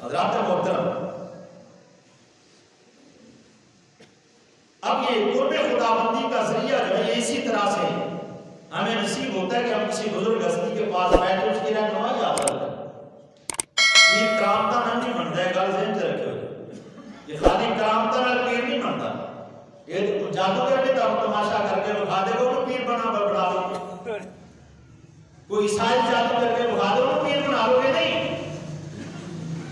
حضرات محترم، اب یہ قرب خداوندی کا ذریعہ جو ہے اسی طرح سے ہمیں نصیب ہوتا ہے کہ ہم کسی بزرگ ہستی کے پاس بیٹھے اس کی رہنمائی حاصل کریں۔ یہ کرامتا نہیں بنتا ہے، گل ذہن چ رکھو، یہ خالی کرامتا نال پیر نہیں بنتا۔ یہ جادوگر بھی تماشا کر کے بخا دے گا پیر بنا لو، کوئی عیسائی جادو کر کے بخا دے گا پیر بنا لو گے نہیں۔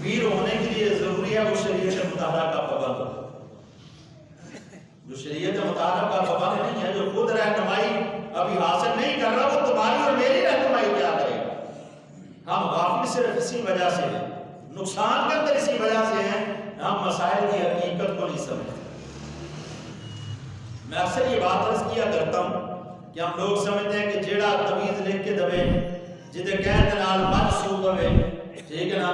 پیر ہونے کے لیے ضروری ہے وہ شریعت مطالعہ کا پابند ہو، جو شریعت مطالعہ کا پابند نہیں ہے، جو خود رہنمائی ابھی حاصل نہیں کر رہا، وہ تمہاری اور میری رہنمائی کیا کرے گا؟ ہم غافل صرف اسی وجہ سے ہیں، نقصان کے اندر اسی وجہ سے ہیں، ہم مسائل کی حقیقت کو نہیں سمجھتے۔ میں اکثر یہ بات عرض کیا کرتا ہوں کہ ہم لوگ سمجھتے ہیں کہ جیڑا تویز لکھ کے دبے جدے کہنے نال من سود ہوئے، ٹھیک ہے نا،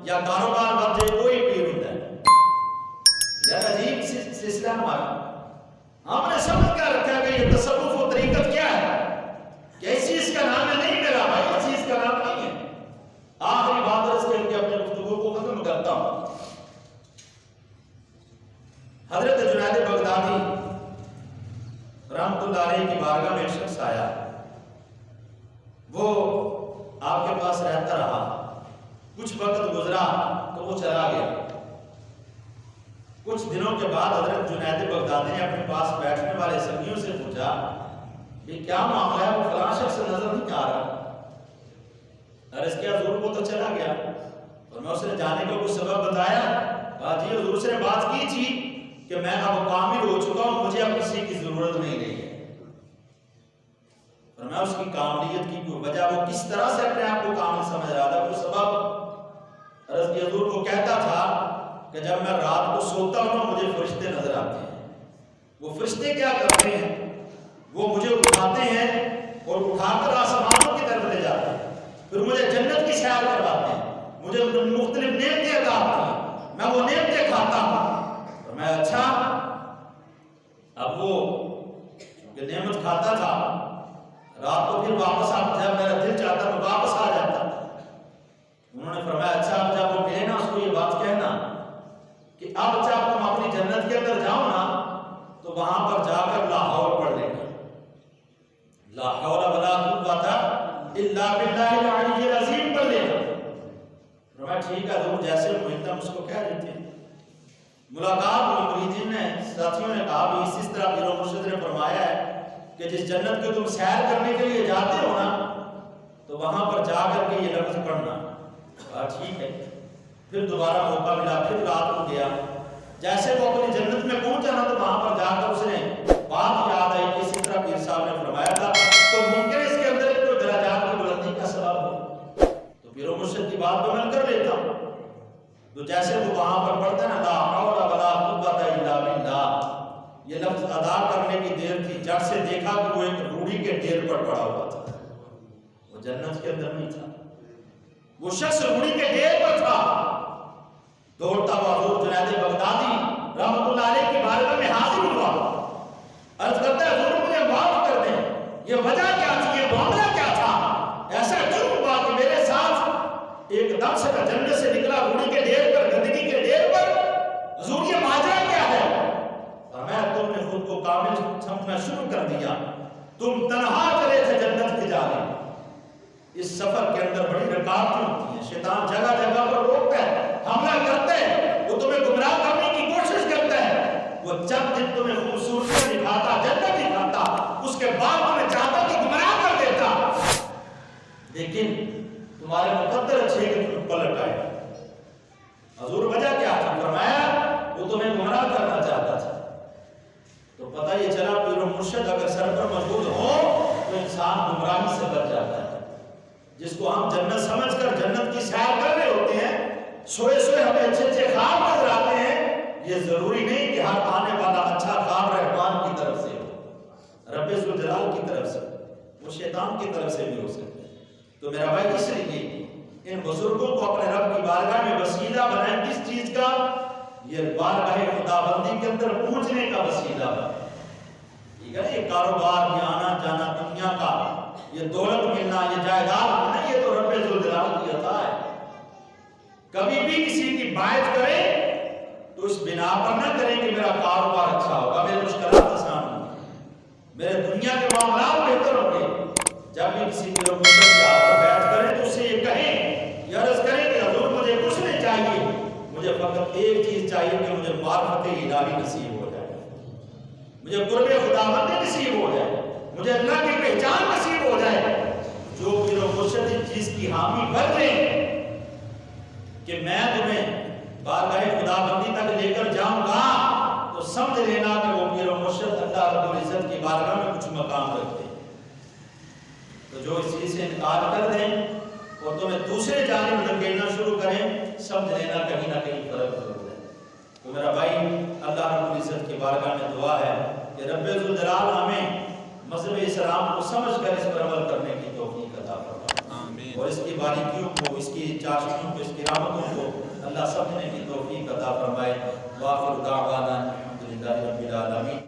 یا کاروبار بن جائے کوئی پیر ہوتا ہے۔ یار عجیب سلسلہ ہمارا، ہم نے سمجھ کر رکھا کہ یہ تصوف و طریقت کیا ہے کہ اس چیز کا نام ہے، نہیں میرا بھائی، اس چیز کا نام نہیں ہے۔ آخری بات عرض کر کے اپنے گفتگو کو ختم کرتا ہوں۔ حضرت جنید بغدادی رحمت اللہ علیہ کی بارگاہ میں ایک شخص آیا، وہ آپ کے پاس رہتا رہا، کچھ وقت گزرا تو وہ چلا گیا۔ کچھ دنوں کے بعد حضرت جنید بغدادی نے اپنے پاس بیٹھنے والے سنگیوں سے پوچھا کہ کیا معاملہ ہے، وہ فلاں شخص نظر نہیں آ رہا۔ عرض کیا حضور وہ تو چلا گیا، اور میں اسے جانے کو کچھ سبب بتایا، کہا جی حضور سے نے بات کی تھی کہ میں اب کامل ہو چکا ہوں، مجھے اب کسی کی ضرورت نہیں رہی ہے۔ اور میں اس کی کاملیت کی کوئی وجہ، وہ کس طرح سے اپنے آپ کو کامل سمجھ رہا تھا، کوئی سبب؟ عرض کی حضور وہ کہتا تھا کہ جب میں رات کو سوتا ہوں مجھے فرشتے نظر آتے ہیں۔ وہ فرشتے کیا کرتے ہیں؟ وہ مجھے اٹھاتے ہیں اور اٹھا کر آسمانوں کی طرف لے جاتے ہیں، پھر مجھے جنت کی سیر کرواتے ہیں، مجھے مختلف نعمتیں عطا ہوتی ہیں، میں وہ نعمتیں کھاتا ہوں۔ اور میں اچھا، اب وہ کہ نعمت کھاتا تھا، رات کو پھر واپس آتا، جب میرا دل چاہتا میں واپس آ جاتا۔ انہوں نے فرمایا اچھا اب جب وہ ملے نا اس کو یہ بات کہنا کہ اب جب تم اپنی جنت کے اندر جاؤ نا تو وہاں پر جا کر لا حول پڑھ لینا، لا حول ولا قوت الا باللہ العلی العظیم پڑھ لینا۔ فرمایا ٹھیک ہے حضور، جیسے محتم اس کو کہہ دیتے ہیں۔ ملاقات ہوئی، مریدین نے، ساتھیوں نے کہا بھی اس طرح پیر و مرشد نے فرمایا ہے کہ جس جنت کو تم سیر کرنے کے لیے جاتے ہو نا تو وہاں پر جا کر کے یہ لفظ پڑھنا۔ کہا ٹھیک ہے۔ پھر دوبارہ موقع ملا، پھر رات کو گیا، جیسے وہ اپنی جنت میں پہنچا نا تو وہاں پر جا کر اس نے بات یاد آئی کہ اسی طرح پیر صاحب نے فرمایا تھا، تو ممکن اس کے اندر کوئی درجات کی بلندی کا سبب ہو، تو پیر و مرشد کی بات کو میں کر لیتا ہوں۔ تو جیسے وہ وہاں پر پڑھتا ہے نا لا حول ولا قوت الا باللہ، یہ لفظ ادا کرنے کی دیر تھی، جٹ سے دیکھا کہ وہ ایک روڑی کے ڈھیر پر پڑا ہوا تھا، وہ جنت کے اندر نہیں تھا، وہ شخص روڑی کے ڈھیر پر تھا۔ دوڑتا ہوا حضور جنید بغدادی رحمت اللہ علیہ کی بارگاہ میں حاضر ہوا، عرض کرتا ہے حضور مجھے معاف کر دیں، یہ وجہ کیا تھی، یہ معاملہ کیا تھا، ایسا کیوں ہوا کہ میرے ساتھ ایک دم سے میں جنت سے نکلا روڑی کے ڈھیر پر، گندگی کے ڈھیر پر، حضور یہ ماجرا کیا ہے؟ فرمایا تم نے خود کو کامل سمجھنا شروع کر دیا، تم تنہا چلے تھے جنت کی جانب۔ اس سفر کے اندر بڑی رکاوٹیں ہوتی ہیں، شیطان جگہ جگہ پر روکتا ہے، حملہ کرتا ہے، وہ تمہیں گمراہ کرنے کی کوشش کرتا ہے۔ وہ جب دن تمہیں خوبصورتی دکھاتا، جنت دکھاتا، اس کے بعد تمہیں چاہتا کہ گمراہ کر دیتا، لیکن تمہارے مقدر اچھے کہ تمہیں پلٹ آئے۔ حضور وجہ کیا تھا؟ فرمایا وہ تمہیں گمراہ کرنا چاہتا تھا۔ تو پتہ یہ چلا پیر و مرشد اگر سر پر موجود ہو تو انسان گمراہی سے بچ جاتا ہے۔ جس کو ہم جنت سمجھ کر جنت کی سیر کر رہے ہوتے ہیں، سوئے سوئے ہمیں اچھے اچھے خواب نظر آتے ہیں، یہ ضروری نہیں کہ ہر آنے والا اچھا خواب رحمان کی طرف سے ہو، رب ذوالجلال کی طرف سے، وہ شیطان کی طرف سے بھی ہو سکتا ہے۔ تو میرا بھائی اس لیے ان بزرگوں کو اپنے رب کی بارگاہ میں وسیلہ بنائیں، کس چیز کا؟ یہ بارگاہ خداوندی کے اندر پہنچنے کا وسیلہ بنائیں۔ ٹھیک ہے، یہ کاروبار، یہ آنا جانا دنیا کا، یہ دولت ملنا، یہ جائیداد ملنا، یہ تو رب ذوالجلال کی عطا ہے۔ کبھی بھی کسی کی بائعت کریں تو اس بنا پر نہ کریں کہ میرا کاروبار اچھا ہوگا، میرے مشکلات آسان ہوں گے، میرے دنیا کے معاملات بہتر ہوں گے۔ جب بھی کسی کے لوگ کے آپر بیعت کریں تو اسے یہ کہیں، یہ عرض کریں کہ حضور مجھے کچھ نہیں چاہیے، مجھے فقط ایک چیز چاہیے کہ مجھے معرفت الہی نصیب ہو جائے، مجھے قرب خداوندی نصیب ہو جائے، مجھے اللہ کی پہچان نصیب ہو جائے۔ جو پیر و مرشد اس چیز کی حامی بن لیں کہ میں تمہیں بارگاہ خداوندی تک لے کر جاؤں گا، تو سمجھ لینا کہ وہ پیر و مرشد اللہ رب العزت کی بارگاہ میں کچھ مقام رکھتے ہیں۔ تو جو اس چیز سے انکار کر دیں اور تمہیں دوسرے جانب دھکیلنا شروع کریں، سمجھ لینا کہیں نہ کہیں فرق ضرور ہے۔ تو میرا بھائی، اللہ رب العزت کی بارگاہ میں دعا ہے کہ رب ذوالجلال ہمیں مذہب اسلام کو سمجھ کر اس پر عمل کرنے کی توفیق عطا فرمائے، اور اس کی باریکیوں کو، اس کی چاشنیوں کو، اس کی رحمتوں کو اللہ سمجھنے کی توفیق عطا فرمائے۔ وآخر دعوانا الحمدللہ رب العالمین۔